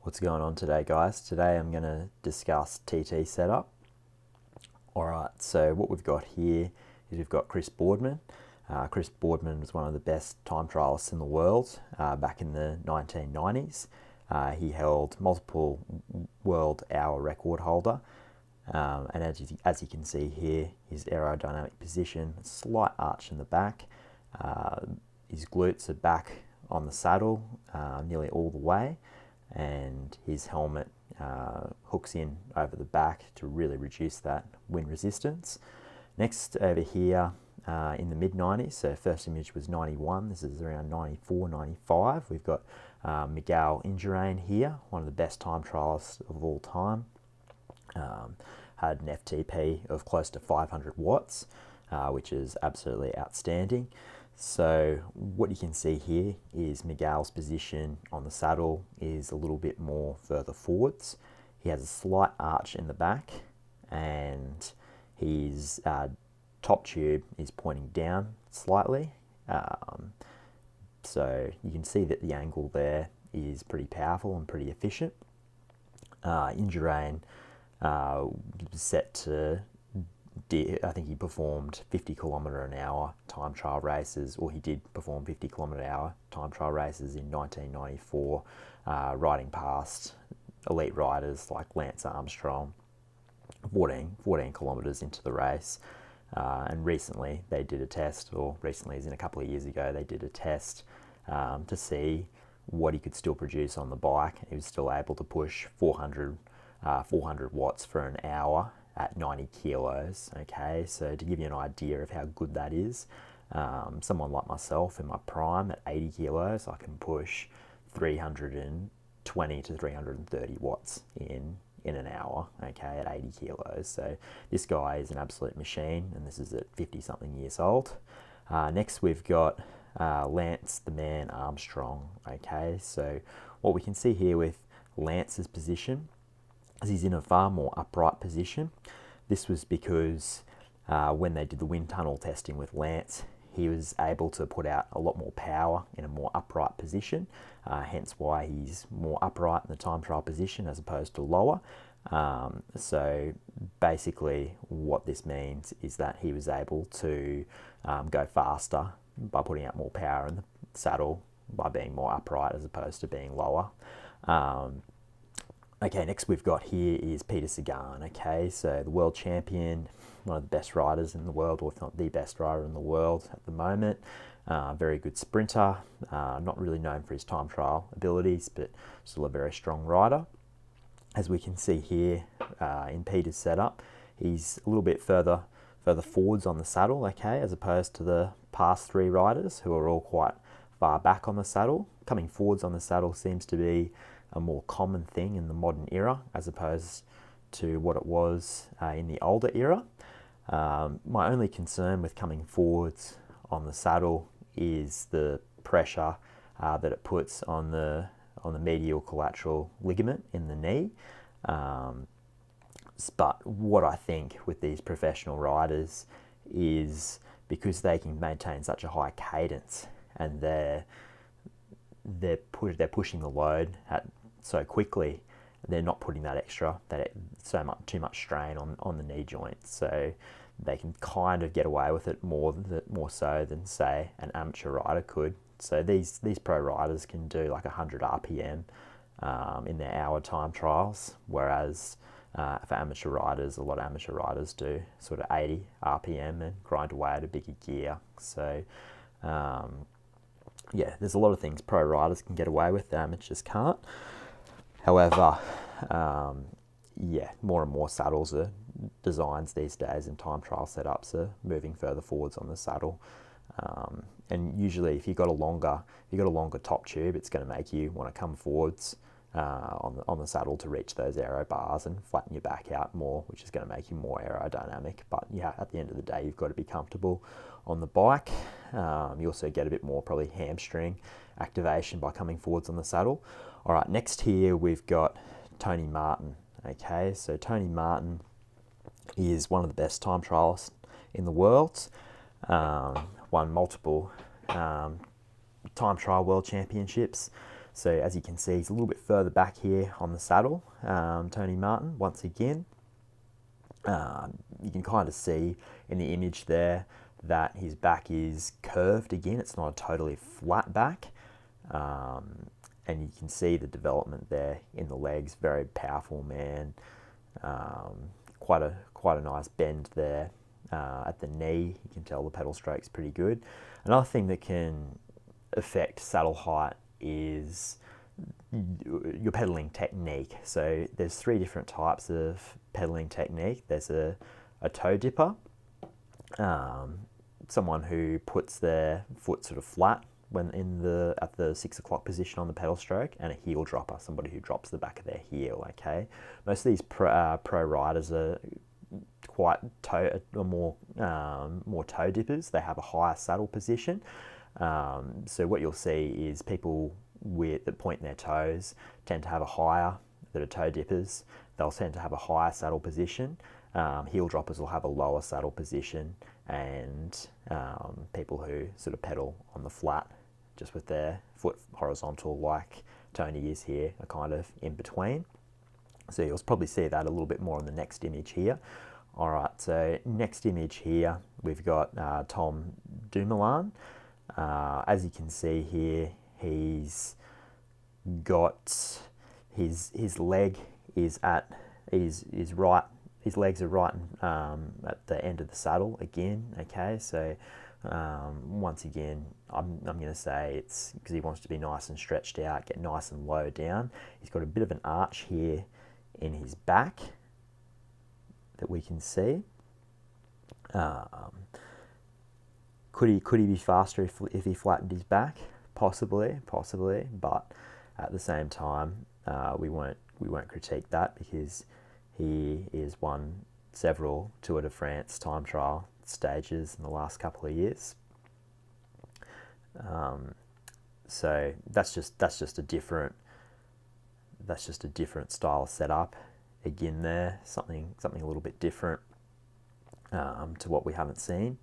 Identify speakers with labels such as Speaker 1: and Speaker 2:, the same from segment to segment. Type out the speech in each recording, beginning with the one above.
Speaker 1: What's going on today, guys? Today I'm going to discuss TT setup. Alright, so what we've got here is we've got Chris Boardman. Chris Boardman was one of the best time trialists in the world back in the 1990s. He held multiple world hour record holder. And as you can see here, his aerodynamic position, slight arch in the back. His glutes are back on the saddle nearly all the way, and his helmet hooks in over the back to really reduce that wind resistance. Next over here in the mid-90s, so first image was 91, this is around 94, 95, we've got Miguel Indurain here, one of the best time trialists of all time. Had an FTP of close to 500 watts, which is absolutely outstanding. So what you can see here is Miguel's position on the saddle is a little bit more further forwards. He has a slight arch in the back, and his top tube is pointing down slightly. So you can see that the angle there is pretty powerful and pretty efficient. Indurain set to, I think he performed 50 kilometre an hour time trial races, or he did perform 50 kilometre an hour time trial races in 1994, riding past elite riders like Lance Armstrong 14 kilometres into the race. And recently they did a test, or recently as in a couple of years ago, they did a test to see what he could still produce on the bike. He was still able to push 400 watts for an hour at 90 kilos. Okay, so to give you an idea of how good that is, someone like myself in my prime at 80 kilos, I can push 320 to 330 watts in an hour, okay, at 80 kilos. So this guy is an absolute machine, and this is at 50 something years old. Next we've got Lance the Man Armstrong. Okay, so what we can see here with Lance's position is he's in a far more upright position. This was because when they did the wind tunnel testing with Lance, he was able to put out a lot more power in a more upright position, hence why he's more upright in the time trial position as opposed to lower. So basically what this means is that he was able to go faster by putting out more power in the saddle by being more upright as opposed to being lower. Okay, next we've got here is Peter Sagan. Okay, so the world champion, one of the best riders in the world, or if not the best rider in the world at the moment. Very good sprinter, not really known for his time trial abilities, but still a very strong rider. As we can see here in Peter's setup, he's a little bit further forwards on the saddle, okay, as opposed to the past three riders who are all quite far back on the saddle. Coming forwards on the saddle seems to be a more common thing in the modern era as opposed to what it was in the older era. My only concern with coming forwards on the saddle is the pressure that it puts on the medial collateral ligament in the knee. But what I think with these professional riders is because they can maintain such a high cadence and they're pushing the load so quickly, they're not putting too much strain on the knee joint, so they can kind of get away with it more so than say an amateur rider could. So these pro riders can do like 100 RPM in their hour time trials, whereas for amateur riders, a lot of amateur riders do sort of 80 RPM and grind away at a bigger gear. So yeah, there's a lot of things pro riders can get away with that amateurs can't. However, yeah, more and more saddles are designs these days, and time trial setups are moving further forwards on the saddle. And usually, if you've got a longer top tube, it's going to make you want to come forwards on the saddle to reach those aero bars and flatten your back out more, which is going to make you more aerodynamic. But yeah, at the end of the day, you've got to be comfortable on the bike. You also get a bit more probably hamstring activation by coming forwards on the saddle. All right, next here we've got Tony Martin. Okay, so Tony Martin is one of the best time trialists in the world. Won multiple time trial world championships. So as you can see, he's a little bit further back here on the saddle, Tony Martin, once again. You can kind of see in the image there that his back is curved again. It's not a totally flat back. And you can see the development there in the legs. Very powerful man. Quite a nice bend there at the knee. You can tell the pedal stroke's pretty good. Another thing that can affect saddle height is your pedaling technique. So there's 3 different types of pedaling technique. There's a toe dipper, someone who puts their foot sort of flat when at the 6 o'clock position on the pedal stroke, and a heel dropper, somebody who drops the back of their heel. Okay, most of these pro riders are quite more toe dippers. They have a higher saddle position. So what you'll see is people that point their toes tend to have a higher, that are toe dippers. They'll tend to have a higher saddle position. Heel droppers will have a lower saddle position, and people who sort of pedal on the flat, just with their foot horizontal like Tony is here, are kind of in between. So you'll probably see that a little bit more in the next image here. All right, so next image here, we've got Tom Dumoulin. As you can see here, he's got his leg is right. His legs are right at the end of the saddle again. Okay, so once again, I'm going to say it's because he wants to be nice and stretched out, get nice and low down. He's got a bit of an arch here in his back that we can see. Could he be faster if he flattened his back? Possibly, but at the same time, we won't critique that, because he is won several Tour de France time trial stages in the last couple of years. So that's just a different style of setup. Again, there something a little bit different to what we haven't seen.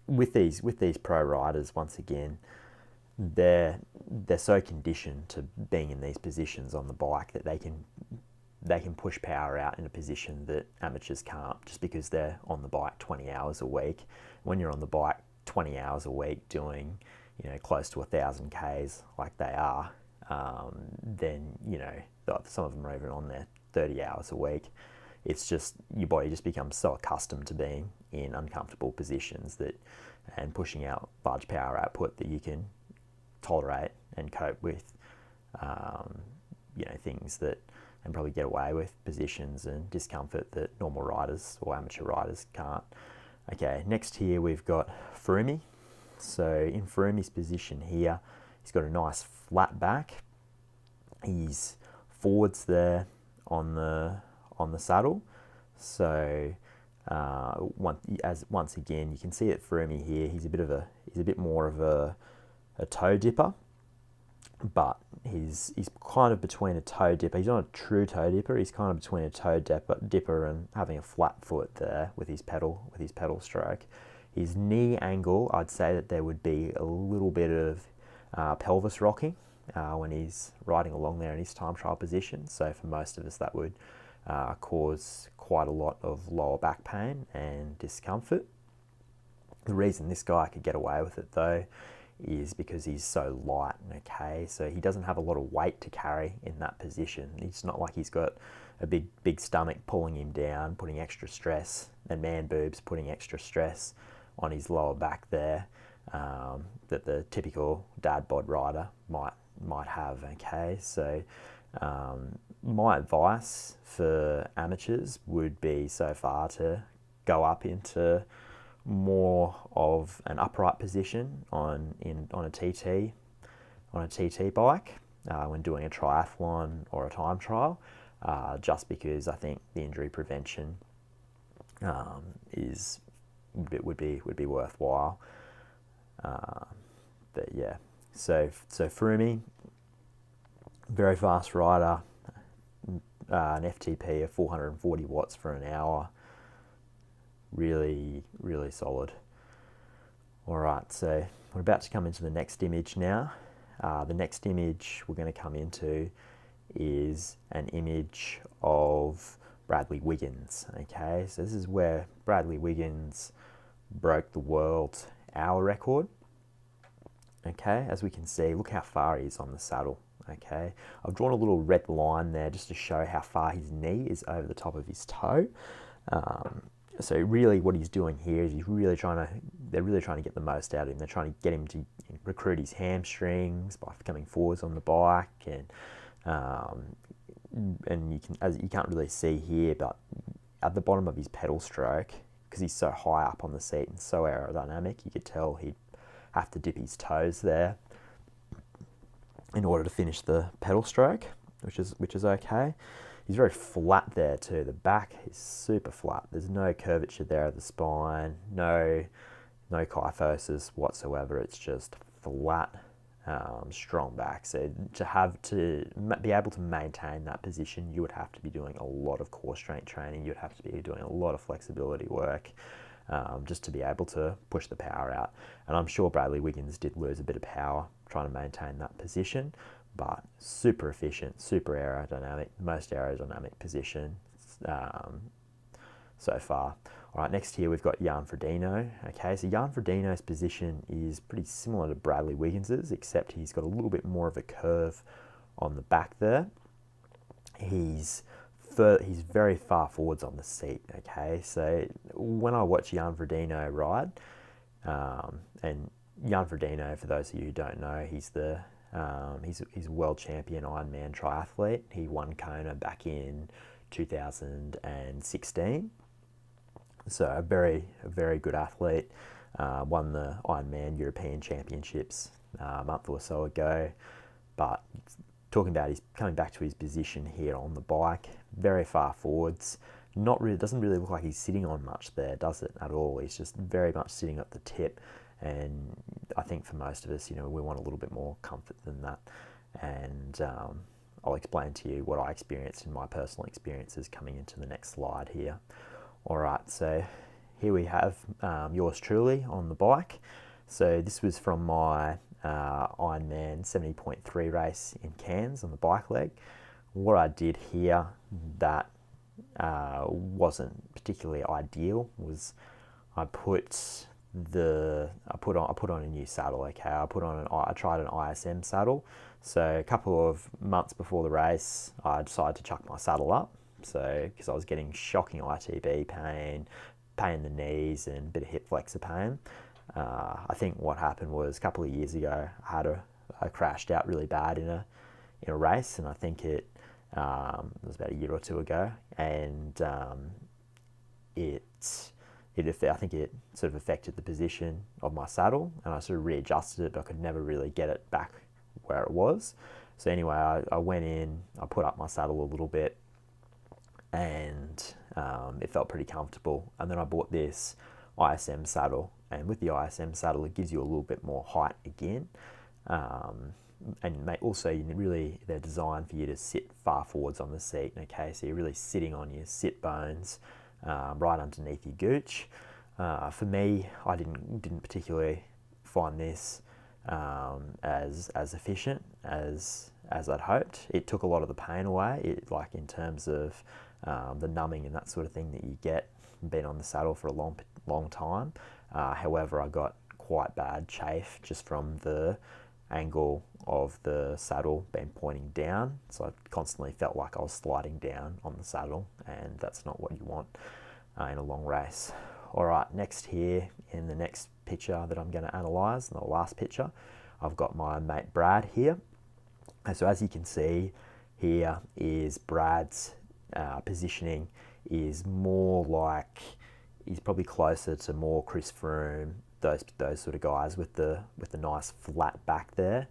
Speaker 1: With these pro riders, once again, they're so conditioned to being in these positions on the bike that they can push power out in a position that amateurs can't, just because they're on the bike 20 hours a week. When you're on the bike 20 hours a week doing, close to 1,000 Ks like they are, then, some of them are even on there 30 hours a week. It's just, your body just becomes so accustomed to being in uncomfortable positions and pushing out large power output that you can tolerate and cope with, things that, and probably get away with positions and discomfort that normal riders or amateur riders can't. Okay, next here we've got Froome. So in Froome's position here, he's got a nice flat back. He's forwards there on the saddle. So once again, you can see at Froome here, he's a bit more of a toe dipper, but he's kind of between a toe dipper. He's not a true toe dipper. He's kind of between a toe dipper and having a flat foot there with his pedal stroke. His knee angle, I'd say that there would be a little bit of pelvis rocking when he's riding along there in his time trial position. So for most of us, that would cause quite a lot of lower back pain and discomfort. The reason this guy could get away with it though is because he's so light. Okay, so he doesn't have a lot of weight to carry in that position. It's not like he's got a big stomach pulling him down, putting extra stress, and man boobs putting extra stress on his lower back there, that the typical dad bod rider might have. Okay, so my advice for amateurs would be so far to go up into more of an upright position on a TT bike when doing a triathlon or a time trial, just because I think the injury prevention would be worthwhile. But yeah, so Froome, very fast rider, an FTP of 440 watts for an hour. Really, really solid. All right, so we're about to come into the next image now. the next image we're going to come into is an image of Bradley Wiggins. Okay, so this is where Bradley Wiggins broke the world hour record. Okay, as we can see, look how far he is on the saddle. Okay, I've drawn a little red line there just to show how far his knee is over the top of his toe. So really what he's doing here is they're really trying to get the most out of him. They're trying to get him to recruit his hamstrings by coming forwards on the bike, and you can't really see here, but at the bottom of his pedal stroke, because he's so high up on the seat and so aerodynamic, you could tell he'd have to dip his toes there in order to finish the pedal stroke, which is okay. He's very flat there too. The back is super flat. There's no curvature there of the spine, no kyphosis whatsoever. It's just flat, strong back. So to be able to maintain that position, you would have to be doing a lot of core strength training. You'd have to be doing a lot of flexibility work, just to be able to push the power out. And I'm sure Bradley Wiggins did lose a bit of power trying to maintain that position, but super efficient, super aerodynamic, most aerodynamic position so far. All right, next here we've got Jan Frodeno. Okay, so Jan Frodeno's position is pretty similar to Bradley Wiggins's, except he's got a little bit more of a curve on the back there. He's very far forwards on the seat. Okay, so when I watch Jan Frodeno ride, and Jan Frodeno, for those of you who don't know, he's a world champion Ironman triathlete. He won Kona back in 2016. So a very good athlete. Won the Ironman European Championships a month or so ago. But talking about coming back to his position here on the bike, very far forwards. Doesn't really look like he's sitting on much there, does it at all? He's just very much sitting at the tip. And I think for most of us, we want a little bit more comfort than that. And I'll explain to you what I experienced in my personal experiences coming into the next slide here. All right, so here we have yours truly on the bike. So this was from my Ironman 70.3 race in Cairns on the bike leg. What I did here that wasn't particularly ideal was I put on a new saddle. Okay, I tried an ISM saddle. So a couple of months before the race, I decided to chuck my saddle up. So because I was getting shocking ITB pain in the knees, and a bit of hip flexor pain. I think what happened was a couple of years ago, I crashed out really bad in a race, and I think it was about a year or two ago, and I think it sort of affected the position of my saddle, and I sort of readjusted it, but I could never really get it back where it was. So anyway, I went in, I put up my saddle a little bit, and it felt pretty comfortable. And then I bought this ISM saddle, and with the ISM saddle, it gives you a little bit more height again. And also, they're designed for you to sit far forwards on the seat. Okay, so you're really sitting on your sit bones, right underneath your gooch. For me, I didn't particularly find this as efficient as I'd hoped. It took a lot of the pain away, like in terms of the numbing and that sort of thing that you get being on the saddle for a long time. However, I got quite bad chafe just from the angle of the saddle being pointing down, so I constantly felt like I was sliding down on the saddle, and that's not what you want in a long race. All right, next here in the next picture that I'm going to analyze, the last picture, I've got my mate Brad here. And so as you can see here is Brad's positioning is more like, he's probably closer to more Chris Froome, those sort of guys with the nice flat back there.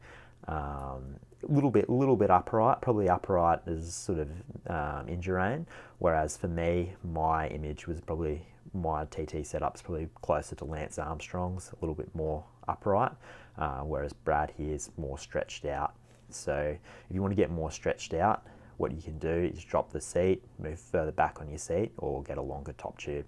Speaker 1: A little bit upright, probably upright as sort of Indurain, whereas for me, my image was probably, my TT setup's probably closer to Lance Armstrong's, a little bit more upright, whereas Brad here is more stretched out. So if you want to get more stretched out, what you can do is drop the seat, move further back on your seat, or get a longer top tube.